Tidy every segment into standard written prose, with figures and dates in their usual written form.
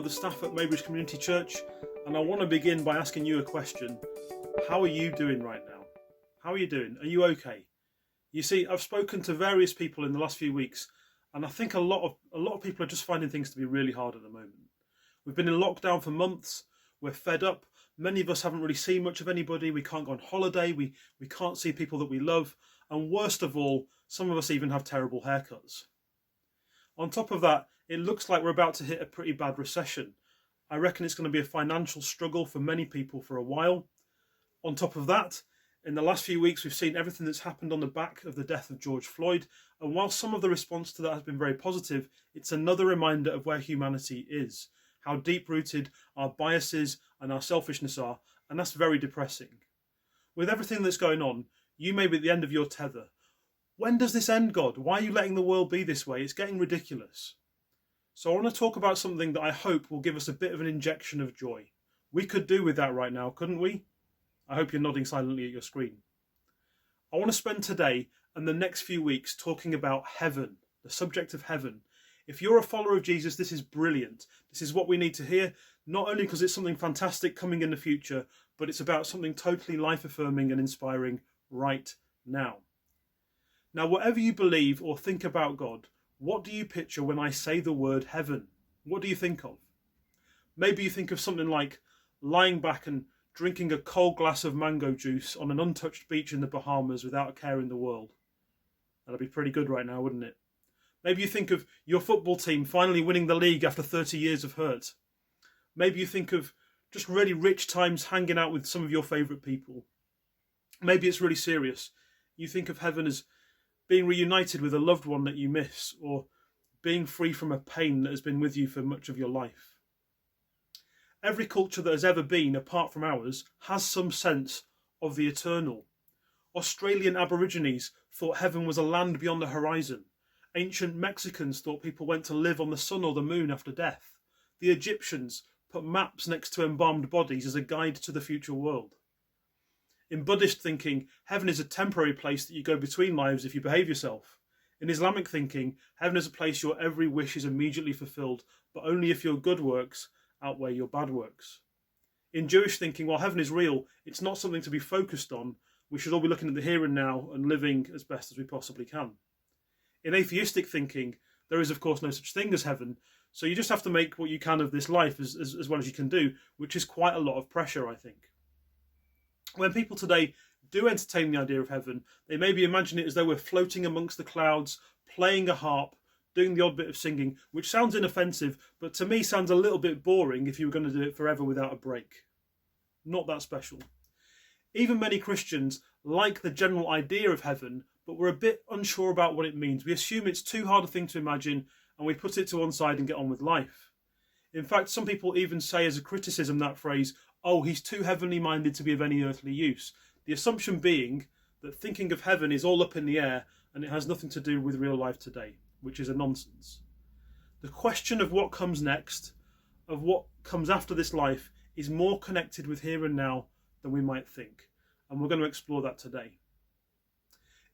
the staff at Maybridge Community Church, and I want to begin by asking you a question. How are you doing right now? How are you doing? Are you okay? You see, I've spoken to various people in the last few weeks, and I think a lot of people are just finding things to be really hard at the moment. We've been in lockdown for months. We're fed up. Many of us haven't really seen much of anybody. We can't go on holiday. We can't see people that we love. And worst of all, some of us even have terrible haircuts. On top of that, it looks like we're about to hit a pretty bad recession. I reckon it's going to be a financial struggle for many people for a while. On top of that, in the last few weeks, we've seen everything that's happened on the back of the death of George Floyd. And while some of the response to that has been very positive, it's another reminder of where humanity is, how deep-rooted our biases and our selfishness are, and that's very depressing. With everything that's going on, you may be at the end of your tether. When does this end, God? Why are you letting the world be this way? It's getting ridiculous. So I want to talk about something that I hope will give us a bit of an injection of joy. We could do with that right now, couldn't we? I hope you're nodding silently at your screen. I want to spend today and the next few weeks talking about heaven, the subject of heaven. If you're a follower of Jesus, this is brilliant. This is what we need to hear, not only because it's something fantastic coming in the future, but it's about something totally life-affirming and inspiring right now. Now, whatever you believe or think about God, what do you picture when I say the word heaven? What do you think of? Maybe you think of something like lying back and drinking a cold glass of mango juice on an untouched beach in the Bahamas without a care in the world. That'd be pretty good right now, wouldn't it? Maybe you think of your football team finally winning the league after 30 years of hurt. Maybe you think of just really rich times hanging out with some of your favourite people. Maybe it's really serious. You think of heaven as being reunited with a loved one that you miss, or being free from a pain that has been with you for much of your life. Every culture that has ever been, apart from ours, has some sense of the eternal. Australian Aborigines thought heaven was a land beyond the horizon. Ancient Mexicans thought people went to live on the sun or the moon after death. The Egyptians put maps next to embalmed bodies as a guide to the future world. In Buddhist thinking, heaven is a temporary place that you go between lives if you behave yourself. In Islamic thinking, heaven is a place your every wish is immediately fulfilled, but only if your good works outweigh your bad works. In Jewish thinking, while heaven is real, it's not something to be focused on. We should all be looking at the here and now and living as best as we possibly can. In atheistic thinking, there is of course no such thing as heaven, so you just have to make what you can of this life as well as you can do, which is quite a lot of pressure, I think. When people today do entertain the idea of heaven, they maybe imagine it as though we're floating amongst the clouds, playing a harp, doing the odd bit of singing, which sounds inoffensive, but to me sounds a little bit boring if you were going to do it forever without a break. Not that special. Even many Christians like the general idea of heaven, but we're a bit unsure about what it means. We assume it's too hard a thing to imagine, and we put it to one side and get on with life. In fact, some people even say as a criticism that phrase, "Oh, he's too heavenly minded to be of any earthly use." The assumption being that thinking of heaven is all up in the air and it has nothing to do with real life today, which is a nonsense. The question of what comes next, of what comes after this life, is more connected with here and now than we might think, and we're going to explore that today.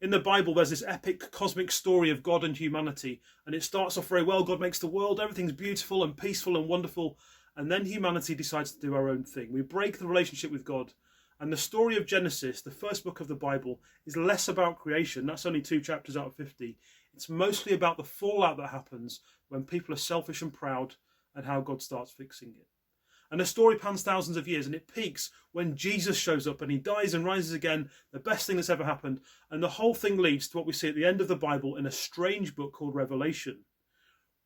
In the Bible, there's this epic cosmic story of God and humanity, and it starts off very well. God makes the world, everything's beautiful and peaceful and wonderful, and then humanity decides to do our own thing. We break the relationship with God, and the story of Genesis, the first book of the Bible, is less about creation. That's only 2 chapters out of 50. It's mostly about the fallout that happens when people are selfish and proud and how God starts fixing it. And the story pans thousands of years, and it peaks when Jesus shows up and he dies and rises again, the best thing that's ever happened. And the whole thing leads to what we see at the end of the Bible in a strange book called Revelation.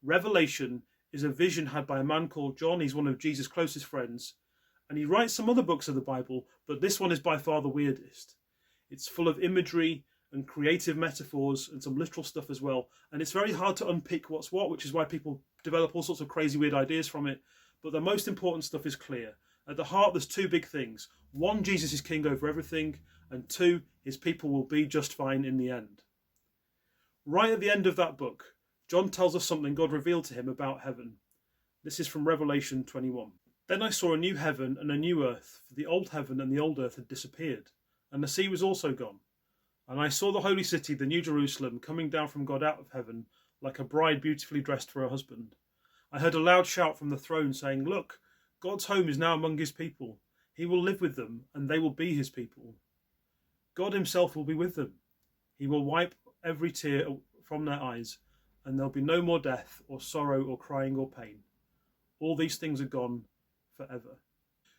Revelation is a vision had by a man called John. He's one of Jesus' closest friends. And he writes some other books of the Bible, but this one is by far the weirdest. It's full of imagery and creative metaphors and some literal stuff as well. And it's very hard to unpick what's what, which is why people develop all sorts of crazy, weird ideas from it. But the most important stuff is clear. At the heart, there's 2 big things. 1, Jesus is king over everything. And 2, his people will be just fine in the end. Right at the end of that book, John tells us something God revealed to him about heaven. This is from Revelation 21. Then I saw a new heaven and a new earth, for the old heaven and the old earth had disappeared, and the sea was also gone. And I saw the holy city, the new Jerusalem, coming down from God out of heaven, like a bride beautifully dressed for her husband. I heard a loud shout from the throne saying, "Look, God's home is now among his people. He will live with them, and they will be his people. God himself will be with them. He will wipe every tear from their eyes, and there'll be no more death or sorrow or crying or pain. All these things are gone forever."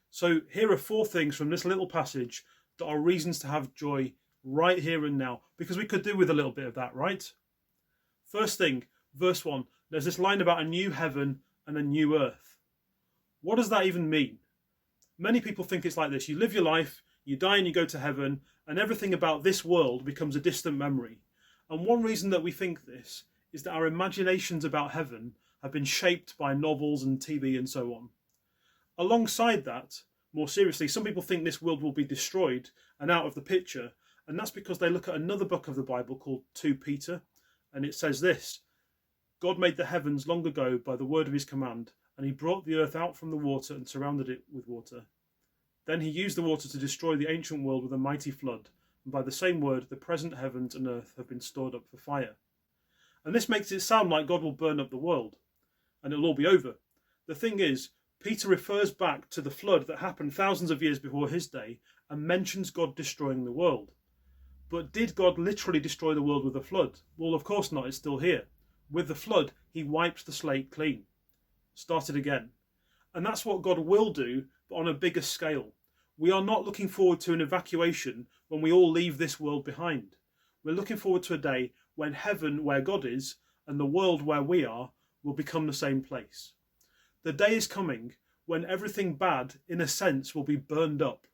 So here are 4 things from this little passage that are reasons to have joy right here and now, because we could do with a little bit of that, right? First thing, verse 1, there's this line about a new heaven and a new earth. What does that even mean? Many people think it's like this: you live your life, you die and you go to heaven, and everything about this world becomes a distant memory. And one reason that we think this is that our imaginations about heaven have been shaped by novels and TV and so on. Alongside that, more seriously, some people think this world will be destroyed and out of the picture, and that's because they look at another book of the Bible called 2 Peter, and it says this: "God made the heavens long ago by the word of his command, and he brought the earth out from the water and surrounded it with water. Then he used the water to destroy the ancient world with a mighty flood, and by the same word the present heavens and earth have been stored up for fire." And this makes it sound like God will burn up the world, and it'll all be over. The thing is, Peter refers back to the flood that happened thousands of years before his day and mentions God destroying the world. But did God literally destroy the world with a flood? Well, of course not, it's still here. With the flood, he wiped the slate clean. Started again. And that's what God will do, but on a bigger scale. We are not looking forward to an evacuation when we all leave this world behind. We're looking forward to a day when heaven, where God is, and the world where we are, will become the same place. The day is coming when everything bad, in a sense, will be burned up.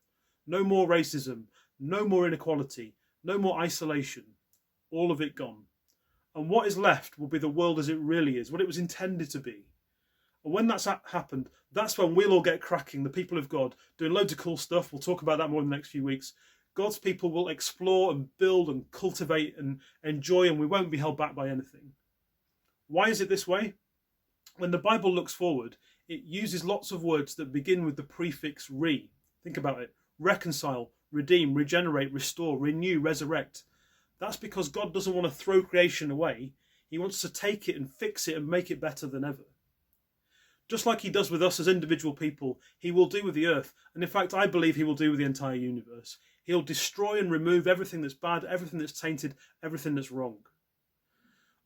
No more racism, no more inequality, no more isolation. All of it gone. And what is left will be the world as it really is, what it was intended to be. And when that's happened, that's when we'll all get cracking, the people of God, doing loads of cool stuff. We'll talk about that more in the next few weeks. God's people will explore and build and cultivate and enjoy, and we won't be held back by anything. Why is it this way? When the Bible looks forward, it uses lots of words that begin with the prefix re. Think about it. Reconcile, redeem, regenerate, restore, renew, resurrect. That's because God doesn't want to throw creation away. He wants to take it and fix it and make it better than ever. Just like he does with us as individual people, he will do with the earth. And in fact, I believe he will do with the entire universe. He'll destroy and remove everything that's bad, everything that's tainted, everything that's wrong.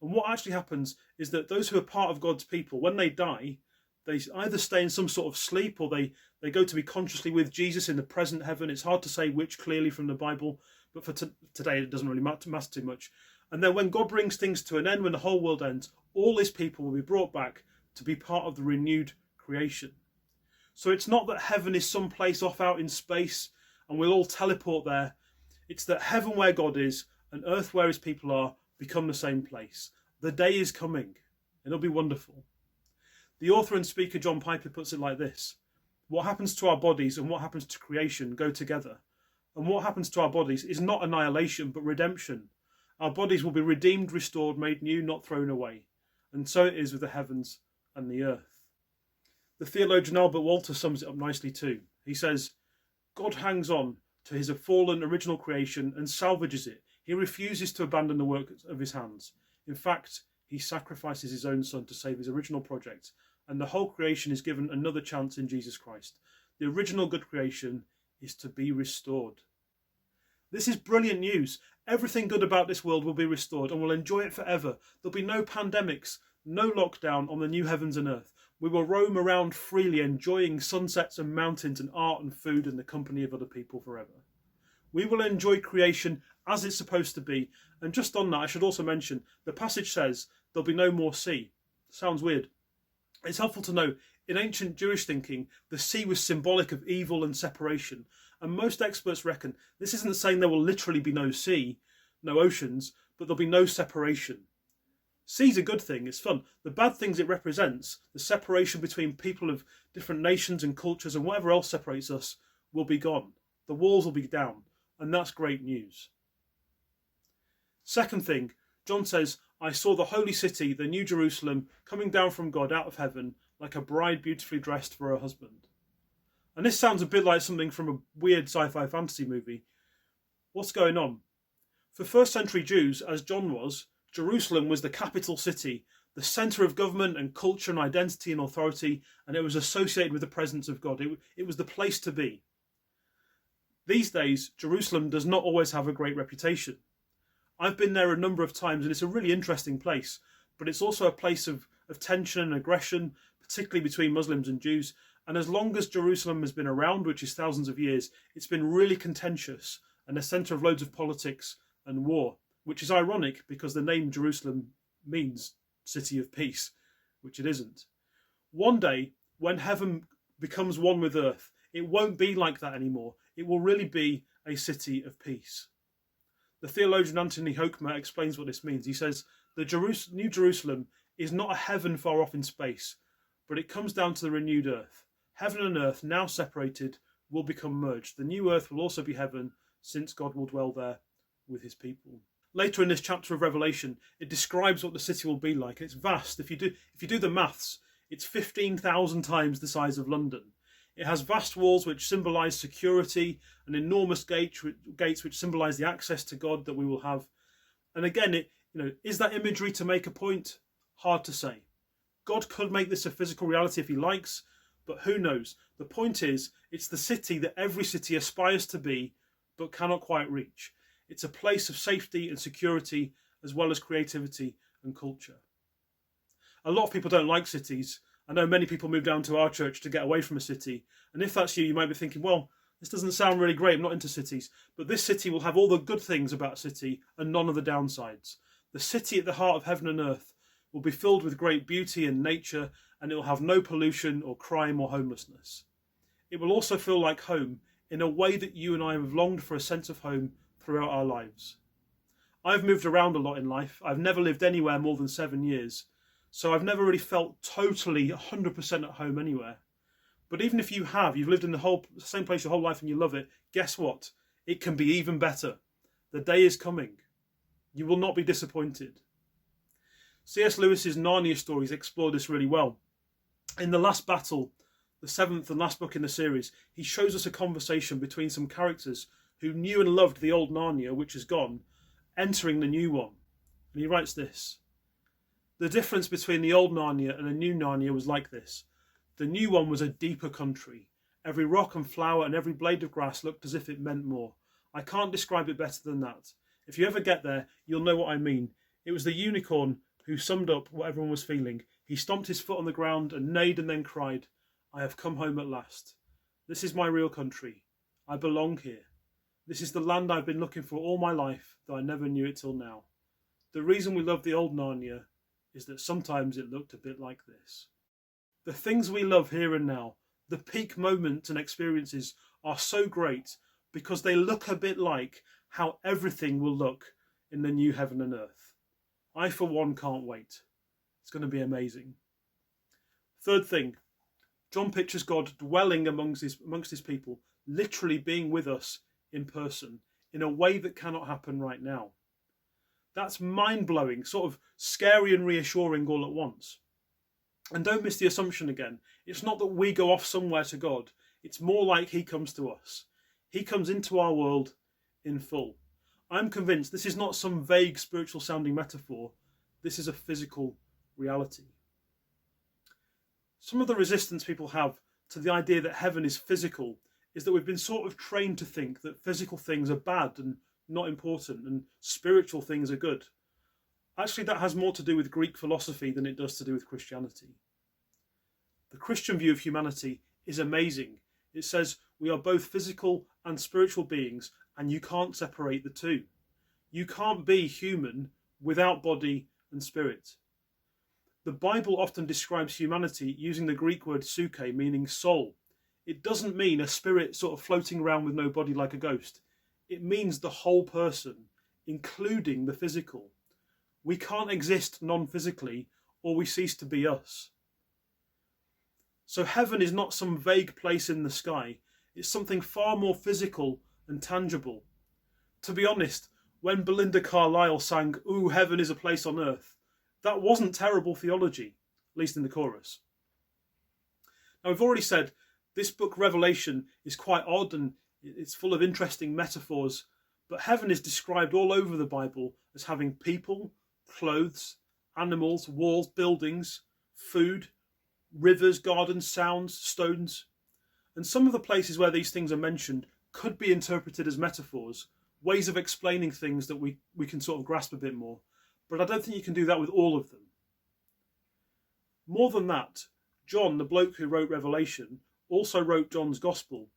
And what actually happens is that those who are part of God's people, when they die, they either stay in some sort of sleep or they go to be consciously with Jesus in the present heaven. It's hard to say which clearly from the Bible, but for today it doesn't really matter too much. And then when God brings things to an end, when the whole world ends, all his people will be brought back to be part of the renewed creation. So it's not that heaven is someplace off out in space and we'll all teleport there. It's that heaven where God is and earth where his people are become the same place. The day is coming. It'll be wonderful. The author and speaker John Piper puts it like this: what happens to our bodies and what happens to creation go together. And what happens to our bodies is not annihilation but redemption. Our bodies will be redeemed, restored, made new, not thrown away. And so it is with the heavens and the earth. The theologian Albert Walter sums it up nicely too. He says, God hangs on to his fallen original creation and salvages it. He refuses to abandon the work of his hands. In fact, he sacrifices his own son to save his original project, and the whole creation is given another chance in Jesus Christ. The original good creation is to be restored. This is brilliant news. Everything good about this world will be restored and we'll enjoy it forever. There'll be no pandemics, no lockdown on the new heavens and earth. We will roam around freely, enjoying sunsets and mountains and art and food and the company of other people forever. We will enjoy creation as it's supposed to be. And just on that, I should also mention, the passage says there'll be no more sea. Sounds weird. It's helpful to know, in ancient Jewish thinking, the sea was symbolic of evil and separation. And most experts reckon this isn't saying there will literally be no sea, no oceans, but there'll be no separation. Sea's a good thing, it's fun. The bad things it represents, the separation between people of different nations and cultures and whatever else separates us, will be gone. The walls will be down, and that's great news. Second thing, John says, I saw the holy city, the new Jerusalem, coming down from God out of heaven, like a bride beautifully dressed for her husband. And this sounds a bit like something from a weird sci-fi fantasy movie. What's going on? For first century Jews, as John was, Jerusalem was the capital city, the centre of government and culture and identity and authority, and it was associated with the presence of God. It was the place to be. These days, Jerusalem does not always have a great reputation. I've been there a number of times, and it's a really interesting place, but it's also a place of tension and aggression, particularly between Muslims and Jews. And as long as Jerusalem has been around, which is thousands of years, it's been really contentious and a centre of loads of politics and war, which is ironic because the name Jerusalem means city of peace, which it isn't. One day, when heaven becomes one with earth, it won't be like that anymore. It will really be a city of peace. The theologian Anthony Hoekema explains what this means. He says, the New Jerusalem is not a heaven far off in space, but it comes down to the renewed earth. Heaven and earth, now separated, will become merged. The new earth will also be heaven, since God will dwell there with his people. Later in this chapter of Revelation, it describes what the city will be like. It's vast. If you do the maths, it's 15,000 times the size of London. It has vast walls which symbolise security, and enormous gates which symbolise the access to God that we will have. And again, is that imagery to make a point? Hard to say. God could make this a physical reality if he likes, but who knows? The point is, it's the city that every city aspires to be, but cannot quite reach. It's a place of safety and security, as well as creativity and culture. A lot of people don't like cities. I know many people move down to our church to get away from a city. And if that's you, you might be thinking, well, this doesn't sound really great. I'm not into cities. But this city will have all the good things about a city and none of the downsides. The city at the heart of heaven and earth will be filled with great beauty and nature, and it will have no pollution or crime or homelessness. It will also feel like home in a way that you and I have longed for a sense of home throughout our lives. I've moved around a lot in life. I've never lived anywhere more than 7 years, so I've never really felt totally 100% at home anywhere. But even if you've lived in the same place your whole life and you love it, guess what? It can be even better. The day is coming. You will not be disappointed. C.S. Lewis's Narnia stories explore this really well. In The Last Battle, the 7th and last book in the series, he shows us a conversation between some characters who knew and loved the old Narnia, which is gone, entering the new one. And he writes this: the difference between the old Narnia and the new Narnia was like this. The new one was a deeper country. Every rock and flower and every blade of grass looked as if it meant more. I can't describe it better than that. If you ever get there, you'll know what I mean. It was the unicorn who summed up what everyone was feeling. He stomped his foot on the ground and neighed and then cried, I have come home at last. This is my real country. I belong here. This is the land I've been looking for all my life, though I never knew it till now. The reason we love the old Narnia is that sometimes it looked a bit like this. The things we love here and now, the peak moments and experiences, are so great because they look a bit like how everything will look in the new heaven and earth. I, for one, can't wait. It's going to be amazing. Third thing, John pictures God dwelling amongst his people, literally being with us in person, in a way that cannot happen right now. That's mind-blowing, sort of scary and reassuring all at once. And don't miss the assumption again. It's not that we go off somewhere to God. It's more like he comes to us. He comes into our world in full. I'm convinced this is not some vague spiritual sounding metaphor. This is a physical reality. Some of the resistance people have to the idea that heaven is physical is that we've been sort of trained to think that physical things are bad and not important and spiritual things are good. Actually, that has more to do with Greek philosophy than it does to do with Christianity. The Christian view of humanity is amazing. It says we are both physical and spiritual beings, and you can't separate the two. You can't be human without body and spirit. The Bible often describes humanity using the Greek word psyche, meaning soul. It doesn't mean a spirit sort of floating around with no body like a ghost. It means the whole person, including the physical. We can't exist non-physically, or we cease to be us. So heaven is not some vague place in the sky. It's something far more physical and tangible. To be honest, when Belinda Carlisle sang, "Ooh, heaven is a place on earth," that wasn't terrible theology, at least in the chorus. Now, we've already said this book, Revelation, is quite odd and it's full of interesting metaphors, but heaven is described all over the Bible as having people, clothes, animals, walls, buildings, food, rivers, gardens, sounds, stones. And some of the places where these things are mentioned could be interpreted as metaphors, ways of explaining things that we can sort of grasp a bit more. But I don't think you can do that with all of them. More than that, John, the bloke who wrote Revelation, also wrote John's Gospel.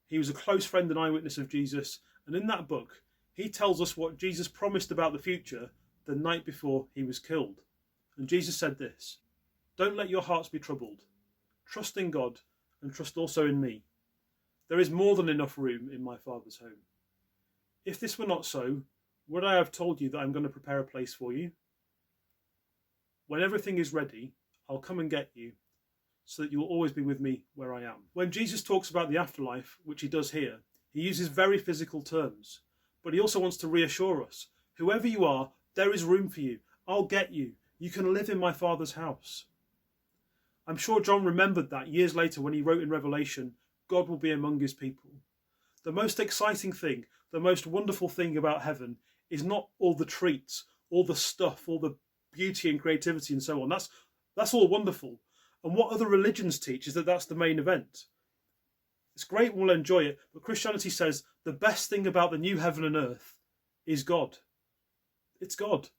He was a close friend and eyewitness of Jesus, and in that book, he tells us what Jesus promised about the future the night before he was killed. And Jesus said this: "Don't let your hearts be troubled. Trust in God and trust also in me. There is more than enough room in my Father's home. If this were not so, would I have told you that I'm going to prepare a place for you? When everything is ready, I'll come and get you, so that you will always be with me where I am." When Jesus talks about the afterlife, which he does here, he uses very physical terms, but he also wants to reassure us. Whoever you are, there is room for you. I'll get you. You can live in my Father's house. I'm sure John remembered that years later when he wrote in Revelation, God will be among his people. The most exciting thing, the most wonderful thing about heaven is not all the treats, all the stuff, all the beauty and creativity and so on. That's all wonderful. And what other religions teach is that that's the main event. It's great, we'll enjoy it, but Christianity says the best thing about the new heaven and earth is God. It's God.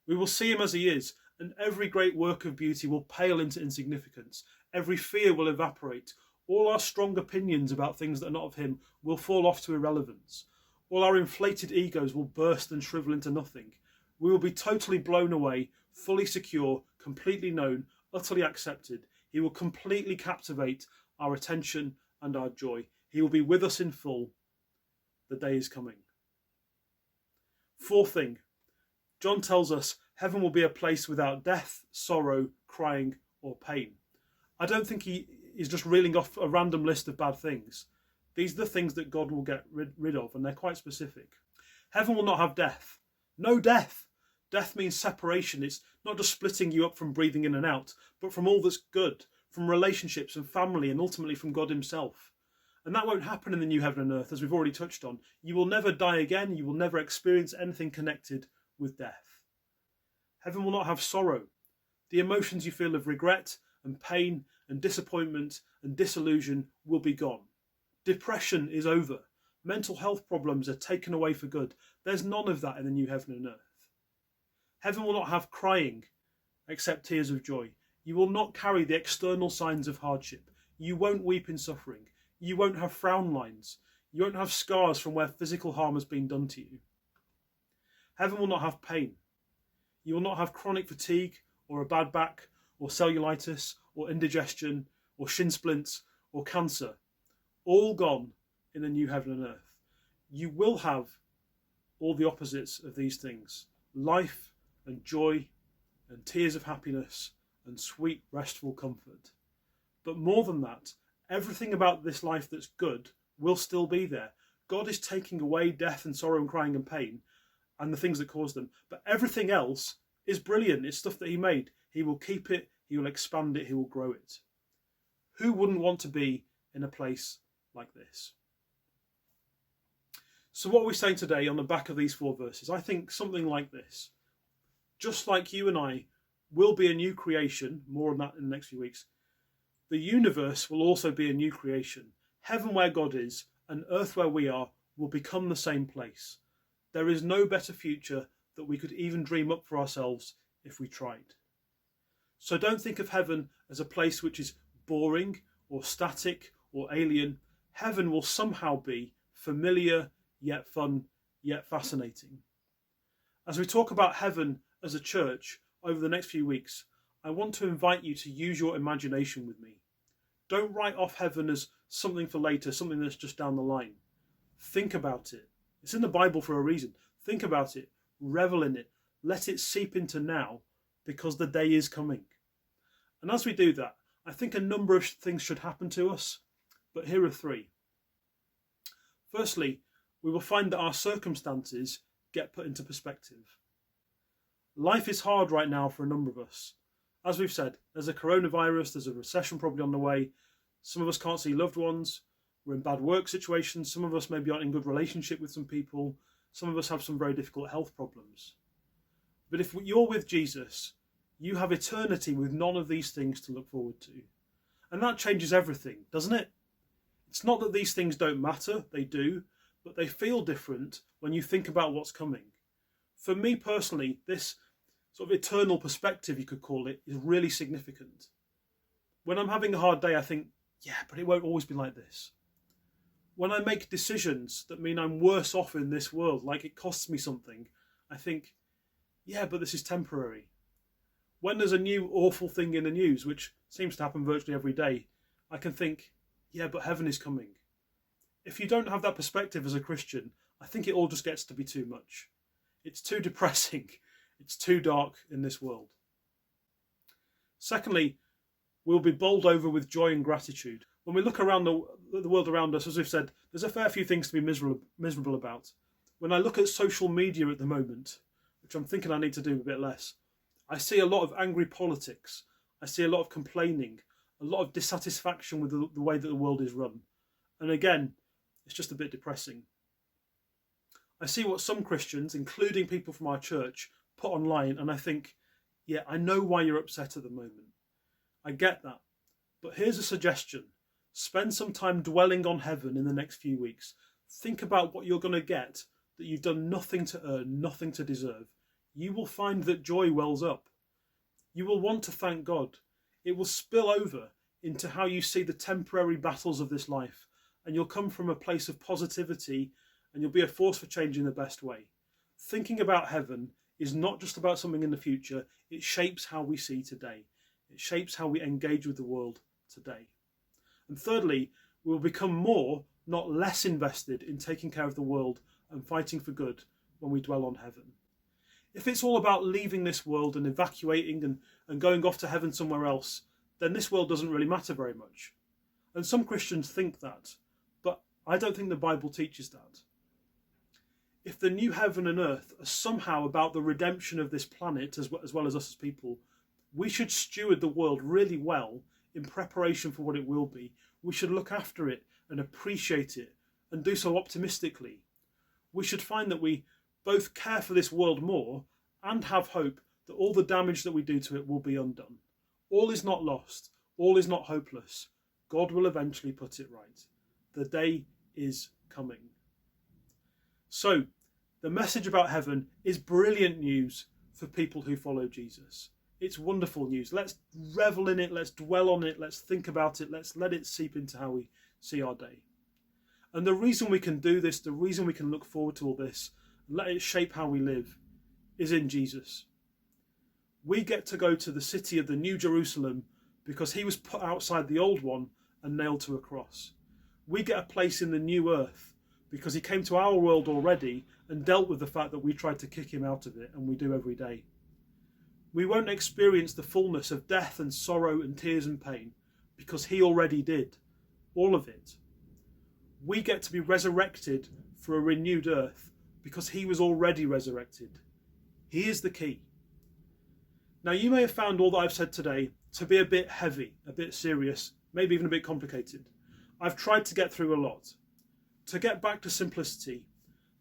We will see him as he is, and every great work of beauty will pale into insignificance. Every fear will evaporate. All our strong opinions about things that are not of him will fall off to irrelevance. All our inflated egos will burst and shrivel into nothing. We will be totally blown away, fully secure, completely known, utterly accepted. He will completely captivate our attention and our joy. He will be with us in full. The day is coming. Fourth thing, John tells us heaven will be a place without death, sorrow, crying, or pain. I don't think he is just reeling off a random list of bad things. These are the things that God will get rid of, and they're quite specific. Heaven will not have death. No death. Death means separation. It's not just splitting you up from breathing in and out, but from all that's good, from relationships and family, and ultimately from God himself. And that won't happen in the new heaven and earth, as we've already touched on. You will never die again. You will never experience anything connected with death. Heaven will not have sorrow. The emotions you feel of regret and pain and disappointment and disillusion will be gone. Depression is over. Mental health problems are taken away for good. There's none of that in the new heaven and earth. Heaven will not have crying except tears of joy. You will not carry the external signs of hardship. You won't weep in suffering. You won't have frown lines. You won't have scars from where physical harm has been done to you. Heaven will not have pain. You will not have chronic fatigue or a bad back or cellulitis or indigestion or shin splints or cancer. All gone in the new heaven and earth. You will have all the opposites of these things. Life and joy and tears of happiness and sweet restful comfort. But more than that, everything about this life that's good will still be there. God is taking away death and sorrow and crying and pain and the things that cause them. But everything else is brilliant. It's stuff that he made. He will keep it, he will expand it, he will grow it. Who wouldn't want to be in a place like this? So what are we saying today on the back of these 4 verses? I think something like this. Just like you and I will be a new creation, more on that in the next few weeks, the universe will also be a new creation. Heaven where God is and earth where we are will become the same place. There is no better future that we could even dream up for ourselves if we tried. So don't think of heaven as a place which is boring or static or alien. Heaven will somehow be familiar, yet fun, yet fascinating. As we talk about heaven as a church over the next few weeks, I want to invite you to use your imagination with me. Don't write off heaven as something for later, something that's just down the line. Think about it. It's in the Bible for a reason. Think about it. Revel in it. Let it seep into now, because the day is coming. And as we do that, I think a number of things should happen to us, but here are 3. Firstly, we will find that our circumstances get put into perspective. Life is hard right now for a number of us. As we've said, there's a coronavirus, there's a recession probably on the way. Some of us can't see loved ones. We're in bad work situations. Some of us maybe aren't in good relationship with some people. Some of us have some very difficult health problems. But if you're with Jesus, you have eternity with none of these things to look forward to. And that changes everything, doesn't it? It's not that these things don't matter, they do, but they feel different when you think about what's coming. For me personally, this sort of eternal perspective, you could call it, is really significant. When I'm having a hard day, I think, yeah, but it won't always be like this. When I make decisions that mean I'm worse off in this world, like it costs me something, I think, yeah, but this is temporary. When there's a new awful thing in the news, which seems to happen virtually every day, I can think, yeah, but heaven is coming. If you don't have that perspective as a Christian, I think it all just gets to be too much. It's too depressing. It's too dark in this world. Secondly, we'll be bowled over with joy and gratitude. When we look around the world around us, as we've said, there's a fair few things to be miserable about. When I look at social media at the moment, which I'm thinking I need to do a bit less, I see a lot of angry politics. I see a lot of complaining, a lot of dissatisfaction with the way that the world is run. And again, it's just a bit depressing. I see what some Christians, including people from our church, put online, and I think, yeah, I know why you're upset at the moment. I get that. But here's a suggestion. Spend some time dwelling on heaven in the next few weeks. Think about what you're going to get that you've done nothing to earn, nothing to deserve. You will find that joy wells up. You will want to thank God. It will spill over into how you see the temporary battles of this life, and you'll come from a place of positivity, and you'll be a force for change in the best way. Thinking about heaven is not just about something in the future. It shapes how we see today. It shapes how we engage with the world today. And thirdly, we will become more, not less, invested in taking care of the world and fighting for good when we dwell on heaven. If it's all about leaving this world and evacuating and going off to heaven somewhere else, then this world doesn't really matter very much. And some Christians think that, but I don't think the Bible teaches that. If the new heaven and earth are somehow about the redemption of this planet as well as us as people, we should steward the world really well in preparation for what it will be. We should look after it and appreciate it and do so optimistically. We should find that we both care for this world more and have hope that all the damage that we do to it will be undone. All is not lost. All is not hopeless. God will eventually put it right. The day is coming. So, the message about heaven is brilliant news for people who follow Jesus. It's wonderful news. Let's revel in it. Let's dwell on it. Let's think about it. Let's let it seep into how we see our day. And the reason we can do this, the reason we can look forward to all this, and let it shape how we live, is in Jesus. We get to go to the city of the New Jerusalem because he was put outside the old one and nailed to a cross. We get a place in the new earth because he came to our world already and dealt with the fact that we tried to kick him out of it, and we do every day. We won't experience the fullness of death and sorrow and tears and pain because he already did, all of it. We get to be resurrected for a renewed earth because he was already resurrected. He is the key. Now, you may have found all that I've said today to be a bit heavy, a bit serious, maybe even a bit complicated. I've tried to get through a lot. To get back to simplicity,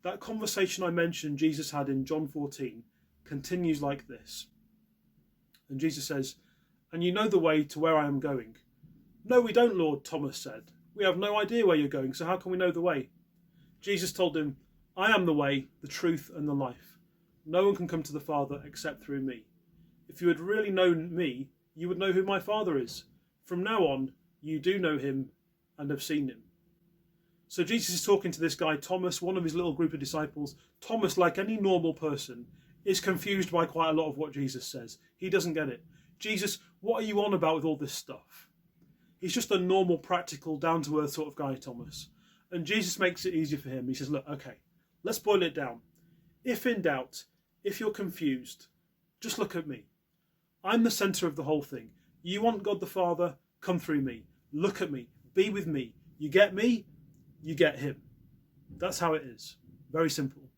that conversation I mentioned Jesus had in John 14 continues like this. And Jesus says, "And you know the way to where I am going." "No, we don't, Lord," Thomas said. "We have no idea where you're going, so how can we know the way?" Jesus told him, "I am the way, the truth, and the life. No one can come to the Father except through me. If you had really known me, you would know who my Father is. From now on, you do know him and have seen him." So Jesus is talking to this guy, Thomas, one of his little group of disciples. Thomas, like any normal person, is confused by quite a lot of what Jesus says. He doesn't get it. "Jesus, what are you on about with all this stuff?" He's just a normal, practical, down-to-earth sort of guy, Thomas. And Jesus makes it easier for him. He says, "Look, okay, let's boil it down. If in doubt, if you're confused, just look at me. I'm the centre of the whole thing. You want God the Father? Come through me. Look at me. Be with me. You get me? You get him." That's how it is. Very simple.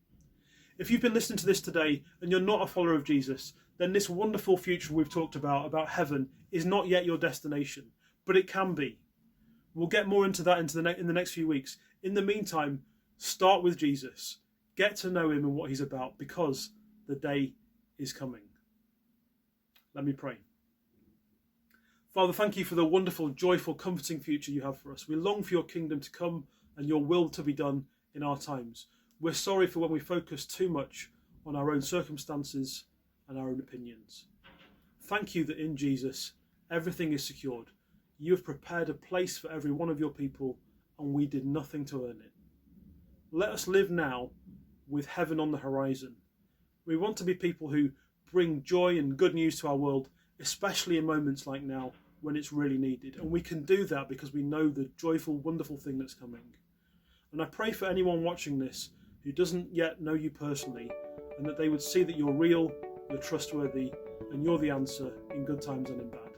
If you've been listening to this today and you're not a follower of Jesus, then this wonderful future we've talked about heaven, is not yet your destination, but it can be. We'll get more into that in the next few weeks. In the meantime, start with Jesus. Get to know him and what he's about, because the day is coming. Let me pray. Father, thank you for the wonderful, joyful, comforting future you have for us. We long for your kingdom to come and your will to be done in our times. We're sorry for when we focus too much on our own circumstances and our own opinions. Thank you that in Jesus, everything is secured. You have prepared a place for every one of your people, and we did nothing to earn it. Let us live now with heaven on the horizon. We want to be people who bring joy and good news to our world, especially in moments like now when it's really needed. And we can do that because we know the joyful, wonderful thing that's coming. And I pray for anyone watching this who doesn't yet know you personally, and that they would see that you're real, you're trustworthy, and you're the answer in good times and in bad.